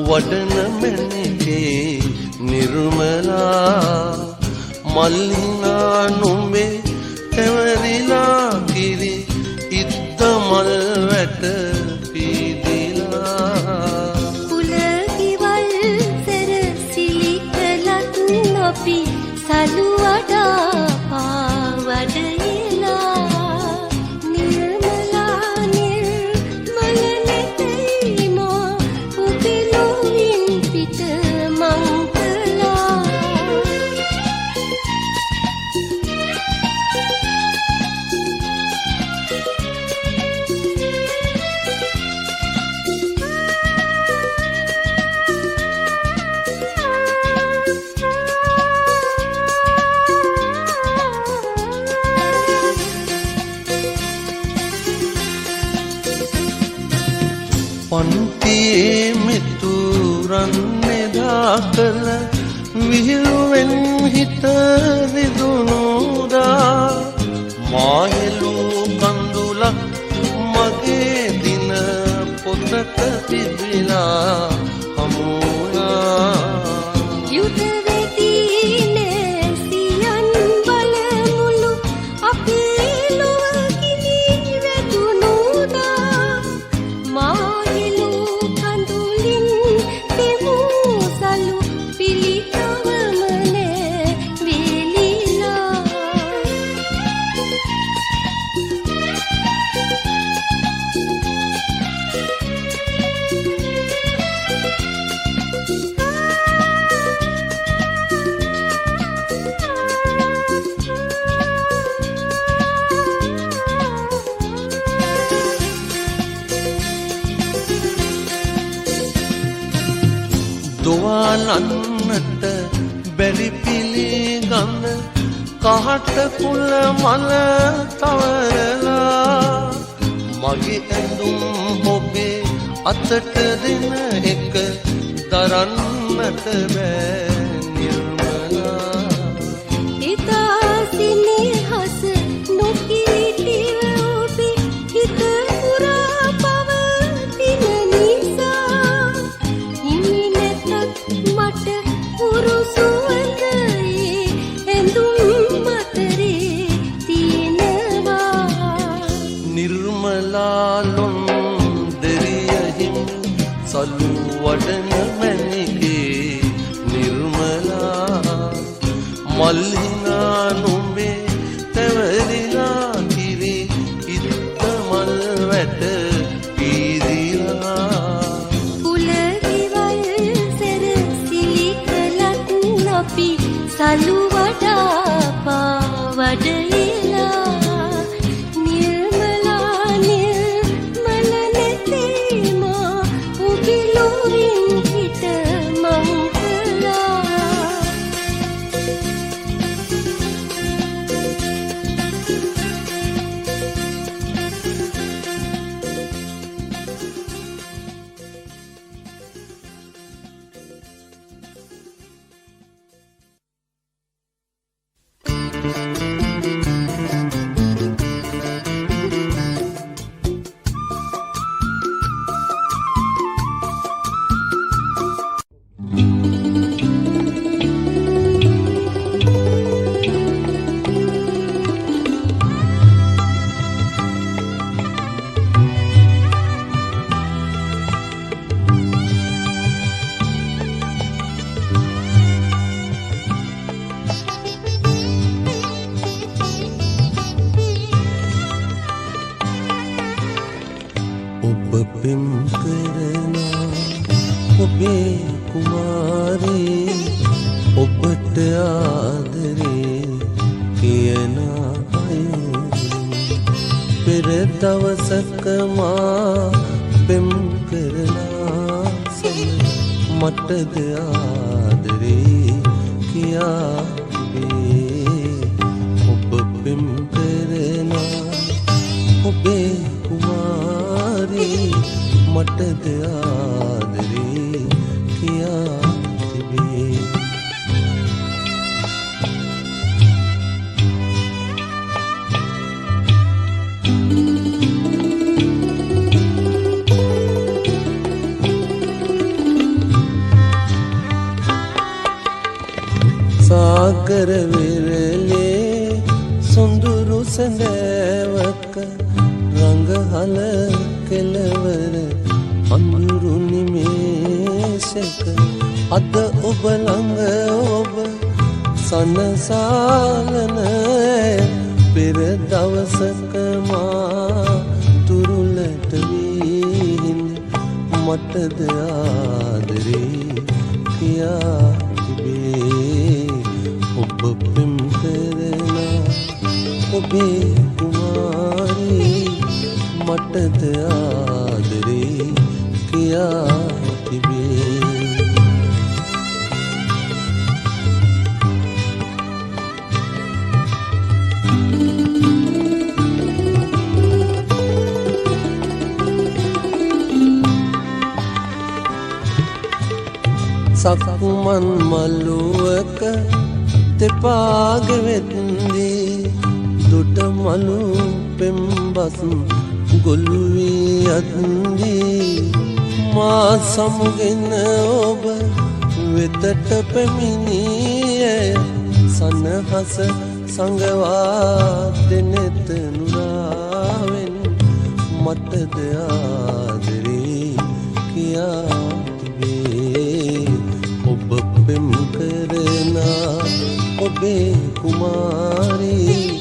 වඩන මැනිකේ නිර්මලා මල්හිනා නුඹේ තැවරිලා කිරි ඉද්ද මල් වැට පීදිලා කුලකිවල් සැරසිලි කළත් නොපි සලු වඩා පාවඩයලා නිර්මලා නිර්මල නෙතයි මා උපිලුවින් පිට මං කළා පන්තියේ මිතුරන් එදා කළ විහිළුවෙන් හිත රිදුණුදා මාහෙලු කඳුලක් මගේ දින පොතක තිබිලා හමුණා යුද වෙදී නැසියන් බලමුළු අපේ ලොව කිලි වැදුණුදා මාහිලු කඳුලින් දෙමු සලු පිළිකවම නෑ වේලිලා දුවනන්නට බැරි පිළිගන්න කහට කුල මල තවරලා මගේ ඇඳුම් ඔබේ අතට දෙන එක දරන්නට බෑ නිර්මලා එදා සිනහස නොකිලිටිව ඔබේ හිත පුරා පවතින නිසා හිමි නැතත් මට උරුසුවඳයේ ඇඳුම් අතරේ තියෙනවා නිර්මලා ලොන් දෙරියහිම් සලු වඩන මැනිකේ නිර්මලා මල්හිනා නුඹේ තැවරිලා කිරි ඉද්ද මල් වැට පීදිලා කුලකිවල් සැරසිලි කළත් නොපි සලු වඩා පාවඩයලා නිර්මලා නිර්මල නෙතේ මා උපිලුවින් පිට මං කළා ඔබ පෙම් කරන ඔබේ කුමාරී ඔබට ආදරේ කියන අයුරින් පෙර දවසක මා පෙම් කරනා සම මටද ආදරේ කියා තිබේ ඔබ පෙම් කරන ඔබේ කුමාරී මටද ආදරේ කියා තිබේ මකර වෙරළේ සොඳුරු සඳෑවක රඟහල කෙළවර අඳුරු නිමේෂක අද ඔබ ළඟ ඔබ සනසාලන පෙර දවසක මා තුරුලට වීහිඳ මටද ආදරේ කියා තිබේ ඔබ පෙම් කරන ඔබේ කුමාරී මටද ආදරේ කියා තිබේ සක්මන් මළුවක තෙපාගෙවෙත්දී දුට මලු පෙම්බස් ගොළු වී අත්දී මා සමුගෙන ඔබ වෙතට පැමිණියේ සනහස සංගවා දෙනෙත නුරාවෙන් මටද ආදරේ කියා ඔබ පෙම් කරන ඔබේ කුමාරී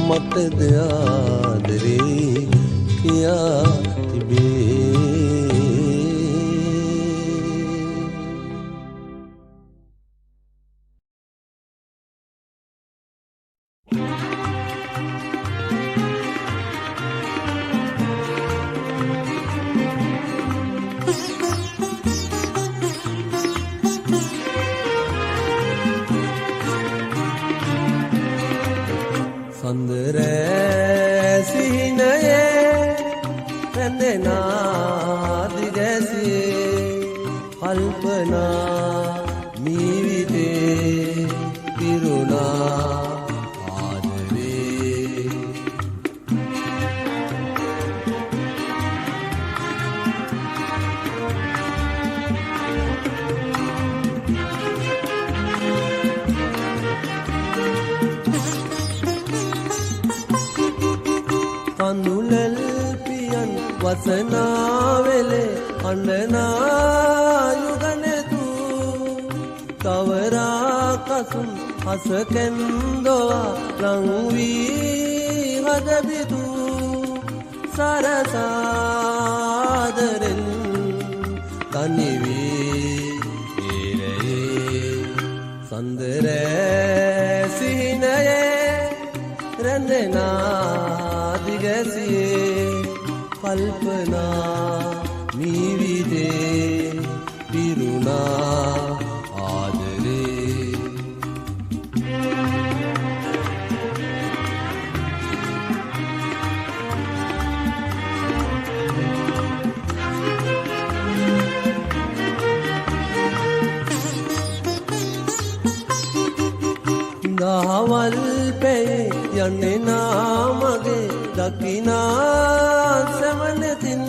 මටද ආදරේ කියා තිබේ වසනාවෙලේ අඬනා යුගනෙතු කවරා කසුන් හසකෙන්දොවා ලංවී හදබිදු සරසාදරෙන් තනිවී ඒරයේ සන්දරෑ සිහිනයේ රැඳෙනා දිගැසියේ කල්පනා මීවිදේ පිරුණා ආදරේ දහවල් පෙයි යන්නේ නාමගේ දකිනා සමනතින්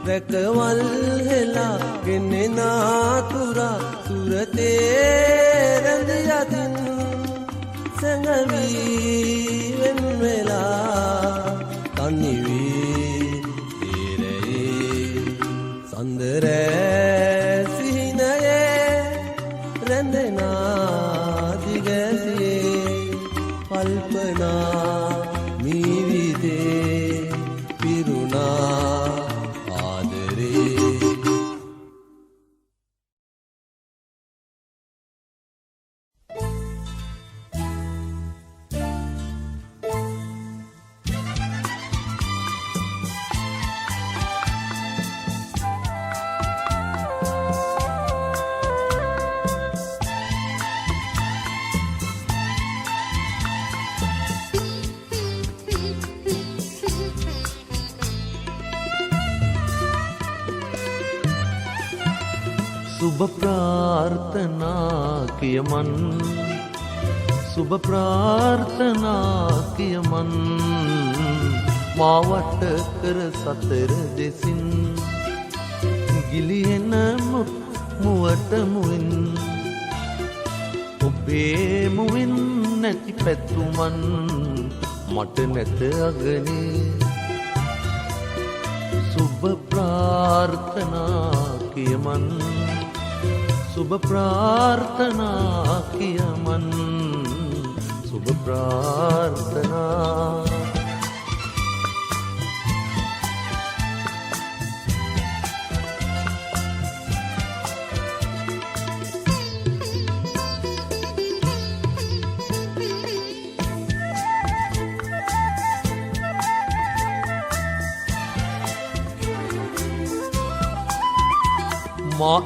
රැකවල් හෙලා ගෙන්නේ නාතුරා සුරතේ රැඳියතින් සැඟවී වෙන්වෙලා තනිවී තේරයේ සඳරෑ සිහිනයේ රැඳෙනා දිගැසියේ කල්පනා මීවිදේ පිරුණා ආදරේ සුබ ප්‍රාර්ථනා කියමන් සුබ ප්‍රාර්ථනා කියමන් මාවට කර සතර දෙසින් ගිලිහෙන මුවට මුවින් ඔබ ඔබේමුවින් නැති පැතුමන් මට නැත අගනේ සුබ ප්‍රාර්ථනා කියමන් සුබ ප්‍රාර්ථනා කියමන් සුබ ප්‍රාර්ථනා මා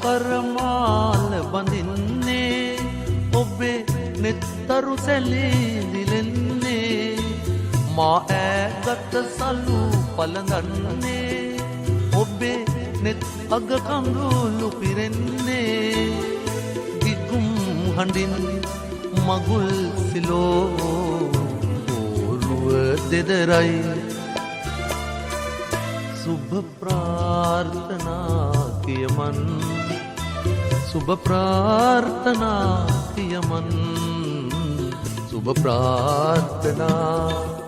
කරමාල බඳින්නේ ඔබේ නෙත්තරු සැලීදිලෙන්නේ මා ගත සලු පළඳන්නේ ඔබේ නෙත් අග කඳුළු පිරෙන්නේ ගිගුම් හඬින් මගුල් සිලෝ ඕරුව දෙදරයි සුභ ප්‍රාර්ථනා කියමන් සුභ ප්‍රාර්ථනා කියමන් සුභ ප්‍රාර්ථනා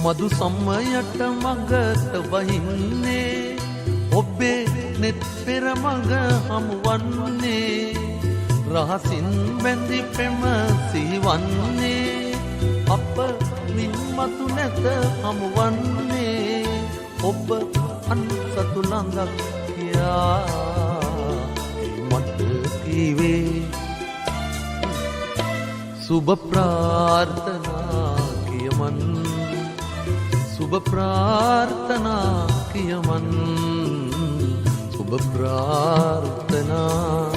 මදු සම්මයට මගට වහින්නේ ඔබේ නෙත් පෙර මග හමුවන්නේ රහසින් බැඳි පෙම සිහිවන්නේ අප මින්මතු නැත හමුවන්නේ ඔබ අන්සතු ළඟක් කියා මට කීවේ සුභ ප්‍රාර්ථනා කියමන් සුභ ප්‍රාර්ථනා කියමන් සුභ ප්‍රාර්ථනා